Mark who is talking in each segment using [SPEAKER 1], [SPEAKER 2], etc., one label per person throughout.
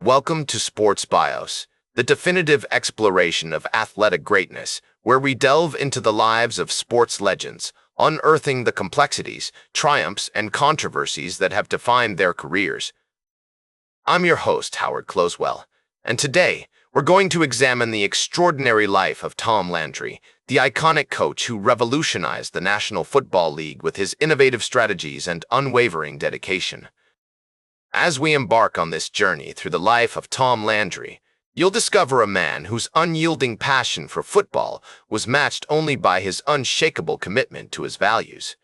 [SPEAKER 1] Welcome to Sports Bios, the definitive exploration of athletic greatness, where we delve into the lives of sports legends, unearthing the complexities, triumphs, and controversies that have defined their careers. I'm your host, Howard Closewell, and today we're going to examine the extraordinary life of Tom Landry, the iconic coach who revolutionized the National Football League with his innovative strategies and unwavering dedication. As we embark on this journey through the life of Tom Landry, you'll discover a man whose unyielding passion for football was matched only by his unshakable commitment to his values.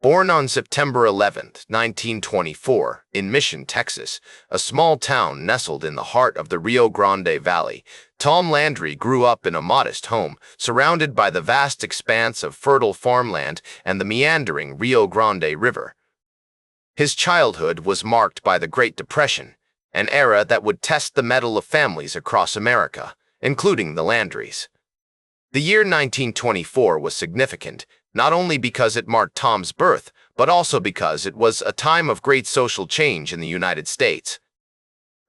[SPEAKER 1] Born on September 11, 1924, in Mission, Texas, a small town nestled in the heart of the Rio Grande Valley, Tom Landry grew up in a modest home, surrounded by the vast expanse of fertile farmland and the meandering Rio Grande River. His childhood was marked by the Great Depression, an era that would test the mettle of families across America, including the Landrys. The year 1924 was significant, not only because it marked Tom's birth, but also because it was a time of great social change in the United States.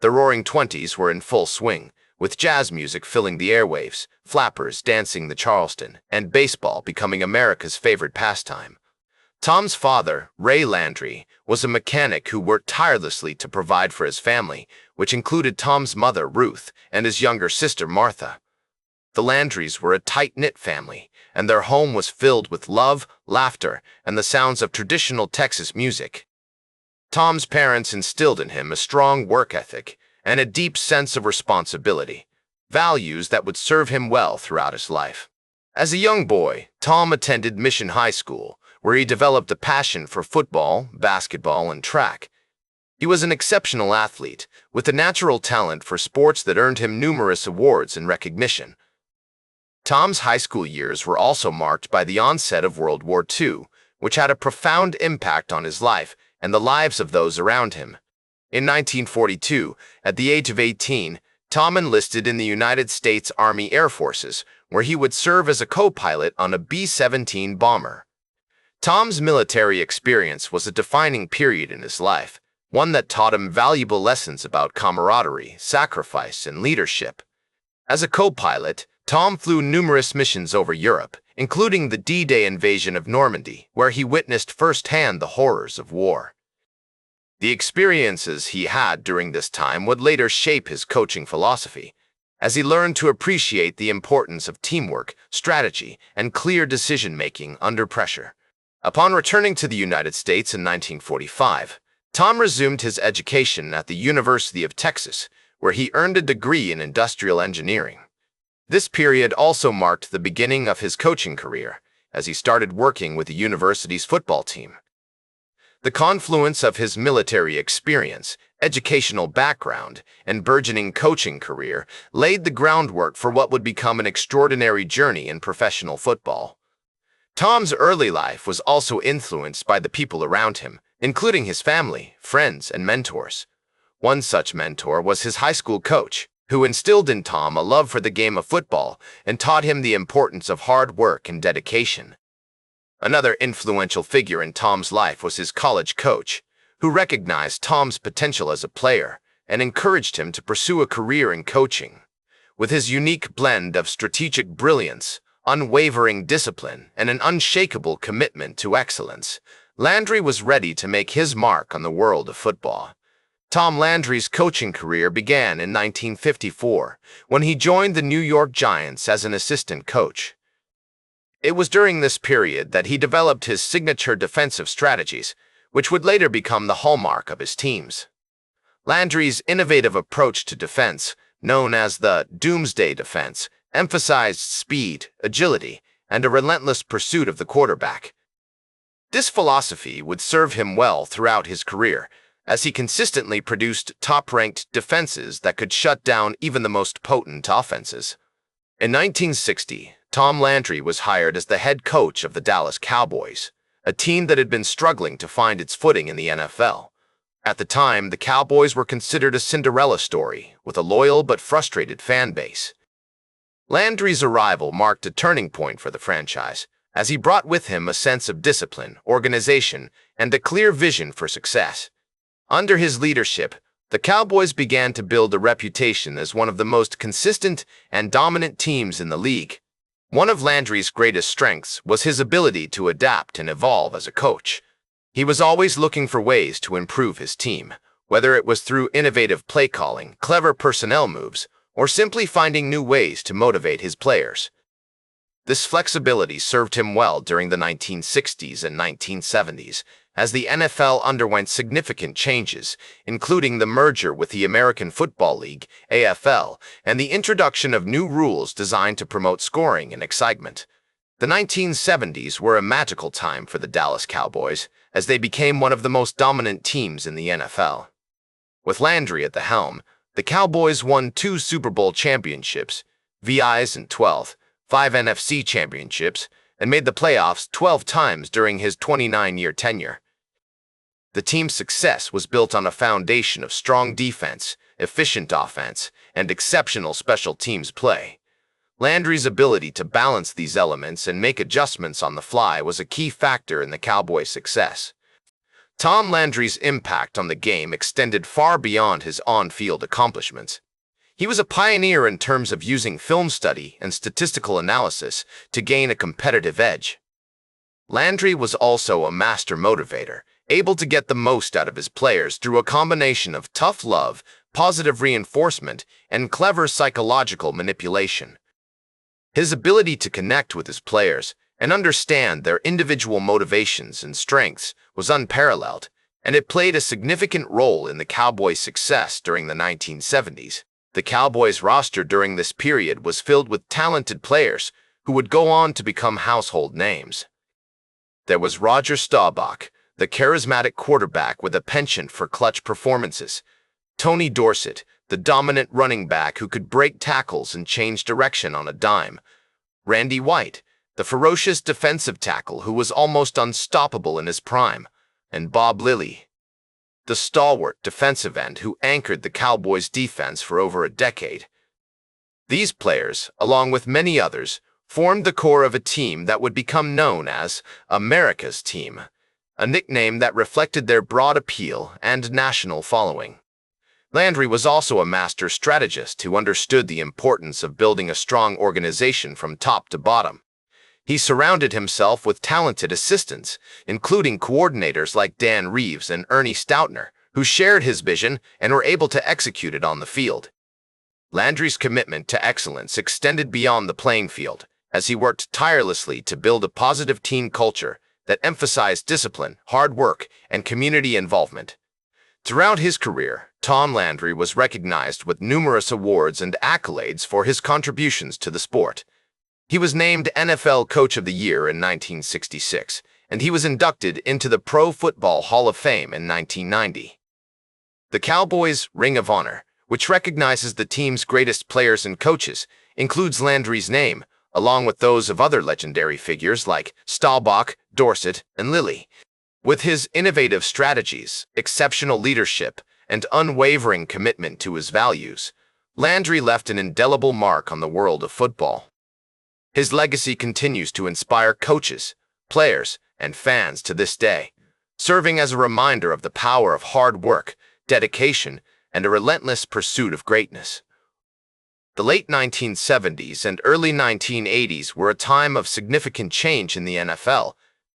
[SPEAKER 1] The Roaring Twenties were in full swing, with jazz music filling the airwaves, flappers dancing the Charleston, and baseball becoming America's favorite pastime. Tom's father, Ray Landry, was a mechanic who worked tirelessly to provide for his family, which included Tom's mother, Ruth, and his younger sister, Martha. The Landrys were a tight-knit family, and their home was filled with love, laughter, and the sounds of traditional Texas music. Tom's parents instilled in him a strong work ethic and a deep sense of responsibility, values that would serve him well throughout his life. As a young boy, Tom attended Mission High School, where he developed a passion for football, basketball, and track. He was an exceptional athlete, with a natural talent for sports that earned him numerous awards and recognition. Tom's high school years were also marked by the onset of World War II, which had a profound impact on his life and the lives of those around him. In 1942, at the age of 18, Tom enlisted in the United States Army Air Forces, where he would serve as a co-pilot on a B-17 bomber. Tom's military experience was a defining period in his life, one that taught him valuable lessons about camaraderie, sacrifice, and leadership. As a co-pilot, Tom flew numerous missions over Europe, including the D-Day invasion of Normandy, where he witnessed firsthand the horrors of war. The experiences he had during this time would later shape his coaching philosophy, as he learned to appreciate the importance of teamwork, strategy, and clear decision-making under pressure. Upon returning to the United States in 1945, Tom resumed his education at the University of Texas, where he earned a degree in industrial engineering. This period also marked the beginning of his coaching career, as he started working with the university's football team. The confluence of his military experience, educational background, and burgeoning coaching career laid the groundwork for what would become an extraordinary journey in professional football. Tom's early life was also influenced by the people around him, including his family, friends, and mentors. One such mentor was his high school coach, who instilled in Tom a love for the game of football and taught him the importance of hard work and dedication. Another influential figure in Tom's life was his college coach, who recognized Tom's potential as a player and encouraged him to pursue a career in coaching. With his unique blend of strategic brilliance, unwavering discipline, and an unshakable commitment to excellence, Landry was ready to make his mark on the world of football. Tom Landry's coaching career began in 1954, when he joined the New York Giants as an assistant coach. It was during this period that he developed his signature defensive strategies, which would later become the hallmark of his teams. Landry's innovative approach to defense, known as the Doomsday Defense, emphasized speed, agility, and a relentless pursuit of the quarterback. This philosophy would serve him well throughout his career, as he consistently produced top-ranked defenses that could shut down even the most potent offenses. In 1960, Tom Landry was hired as the head coach of the Dallas Cowboys, a team that had been struggling to find its footing in the NFL. At the time, the Cowboys were considered a Cinderella story, with a loyal but frustrated fan base. Landry's arrival marked a turning point for the franchise, as he brought with him a sense of discipline, organization, and a clear vision for success. Under his leadership, The Cowboys began to build a reputation as one of the most consistent and dominant teams in the league. One of Landry's greatest strengths was his ability to adapt and evolve as a coach. He was always looking for ways to improve his team, whether it was through innovative play calling, clever personnel moves, or simply finding new ways to motivate his players. This flexibility served him well during the 1960s and 1970s, as the NFL underwent significant changes, including the merger with the American Football League, AFL, and the introduction of new rules designed to promote scoring and excitement. The 1970s were a magical time for the Dallas Cowboys, as they became one of the most dominant teams in the NFL. With Landry at the helm, the Cowboys won 2 Super Bowl championships, VIs and 5 NFC championships, and made the playoffs 12 times during his 29-year tenure. The team's success was built on a foundation of strong defense, efficient offense, and exceptional special teams play. Landry's ability to balance these elements and make adjustments on the fly was a key factor in the Cowboys' success. Tom Landry's impact on the game extended far beyond his on-field accomplishments. He was a pioneer in terms of using film study and statistical analysis to gain a competitive edge. Landry was also a master motivator, able to get the most out of his players through a combination of tough love, positive reinforcement, and clever psychological manipulation. His ability to connect with his players and understand their individual motivations and strengths was unparalleled, and it played a significant role in the Cowboys' success during the 1970s. The Cowboys' roster during this period was filled with talented players who would go on to become household names. There was Roger Staubach, the charismatic quarterback with a penchant for clutch performances; Tony Dorsett, the dominant running back who could break tackles and change direction on a dime; Randy White, the ferocious defensive tackle who was almost unstoppable in his prime; and Bob Lilly, the stalwart defensive end who anchored the Cowboys' defense for over a decade. These players, along with many others, formed the core of a team that would become known as America's Team, a nickname that reflected their broad appeal and national following. Landry was also a master strategist who understood the importance of building a strong organization from top to bottom. He surrounded himself with talented assistants, including coordinators like Dan Reeves and Ernie Stoutner, who shared his vision and were able to execute it on the field. Landry's commitment to excellence extended beyond the playing field, as he worked tirelessly to build a positive team culture that emphasized discipline, hard work, and community involvement. Throughout his career, Tom Landry was recognized with numerous awards and accolades for his contributions to the sport. He was named NFL Coach of the Year in 1966, and he was inducted into the Pro Football Hall of Fame in 1990. The Cowboys' Ring of Honor, which recognizes the team's greatest players and coaches, includes Landry's name, along with those of other legendary figures like Staubach, Dorsett, and Lilly. With his innovative strategies, exceptional leadership, and unwavering commitment to his values, Landry left an indelible mark on the world of football. His legacy continues to inspire coaches, players, and fans to this day, serving as a reminder of the power of hard work, dedication, and a relentless pursuit of greatness. The late 1970s and early 1980s were a time of significant change in the NFL,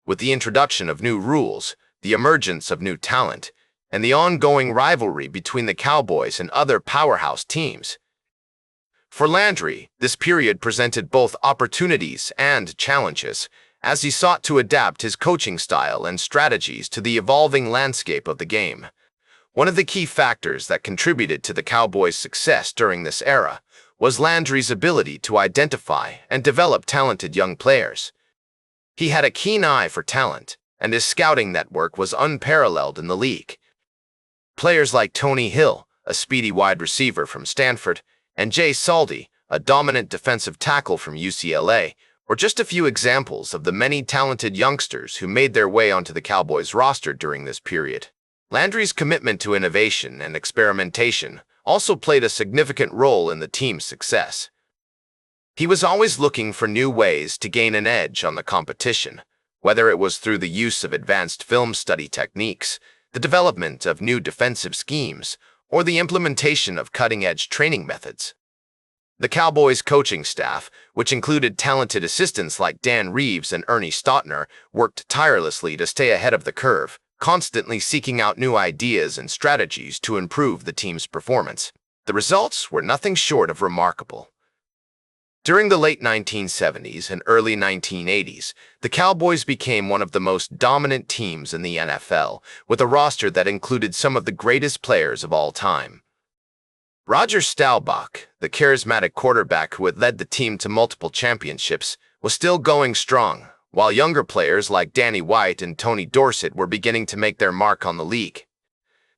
[SPEAKER 1] with the introduction of new rules, the emergence of new talent, and the ongoing rivalry between the Cowboys and other powerhouse teams. For Landry, this period presented both opportunities and challenges, as he sought to adapt his coaching style and strategies to the evolving landscape of the game. One of the key factors that contributed to the Cowboys' success during this era was Landry's ability to identify and develop talented young players. He had a keen eye for talent, and his scouting network was unparalleled in the league. Players like Tony Hill, a speedy wide receiver from Stanford, and Jay Saldi, a dominant defensive tackle from UCLA, were just a few examples of the many talented youngsters who made their way onto the Cowboys roster during this period. Landry's commitment to innovation and experimentation also played a significant role in the team's success. He was always looking for new ways to gain an edge on the competition, whether it was through the use of advanced film study techniques, the development of new defensive schemes, or the implementation of cutting-edge training methods. The Cowboys' coaching staff, which included talented assistants like Dan Reeves and Ernie Stautner, worked tirelessly to stay ahead of the curve, constantly seeking out new ideas and strategies to improve the team's performance. The results were nothing short of remarkable. During the late 1970s and early 1980s, the Cowboys became one of the most dominant teams in the NFL, with a roster that included some of the greatest players of all time. Roger Staubach, the charismatic quarterback who had led the team to multiple championships, was still going strong, while younger players like Danny White and Tony Dorsett were beginning to make their mark on the league.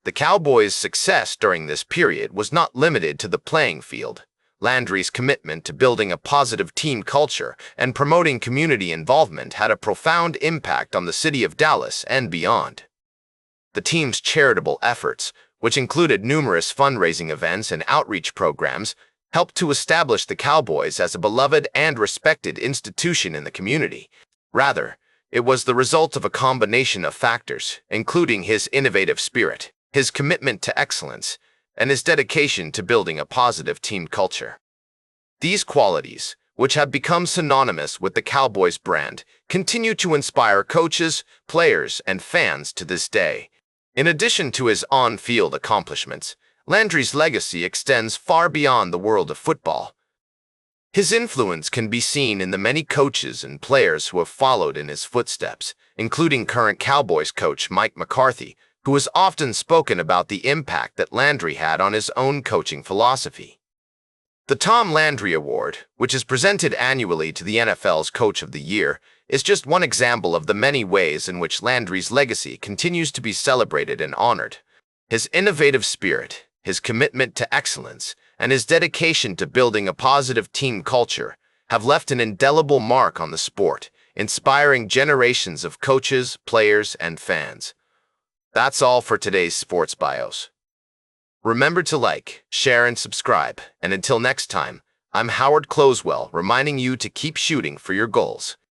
[SPEAKER 1] The Cowboys' success during this period was not limited to the playing field. Landry's commitment to building a positive team culture and promoting community involvement had a profound impact on the city of Dallas and beyond. The team's charitable efforts, which included numerous fundraising events and outreach programs, helped to establish the Cowboys as a beloved and respected institution in the community. Rather, it was the result of a combination of factors, including his innovative spirit, his commitment to excellence, and his dedication to building a positive team culture. These qualities, which have become synonymous with the Cowboys brand, continue to inspire coaches, players, and fans to this day. In addition to his on-field accomplishments, Landry's legacy extends far beyond the world of football. His influence can be seen in the many coaches and players who have followed in his footsteps, including current Cowboys coach Mike McCarthy, who has often spoken about the impact that Landry had on his own coaching philosophy. The Tom Landry Award, which is presented annually to the NFL's Coach of the Year, is just one example of the many ways in which Landry's legacy continues to be celebrated and honored. His innovative spirit, his commitment to excellence, and his dedication to building a positive team culture have left an indelible mark on the sport, inspiring generations of coaches, players, and fans. That's all for today's Sports Bios. Remember to like, share, and subscribe, and until next time, I'm Howard Closewell reminding you to keep shooting for your goals.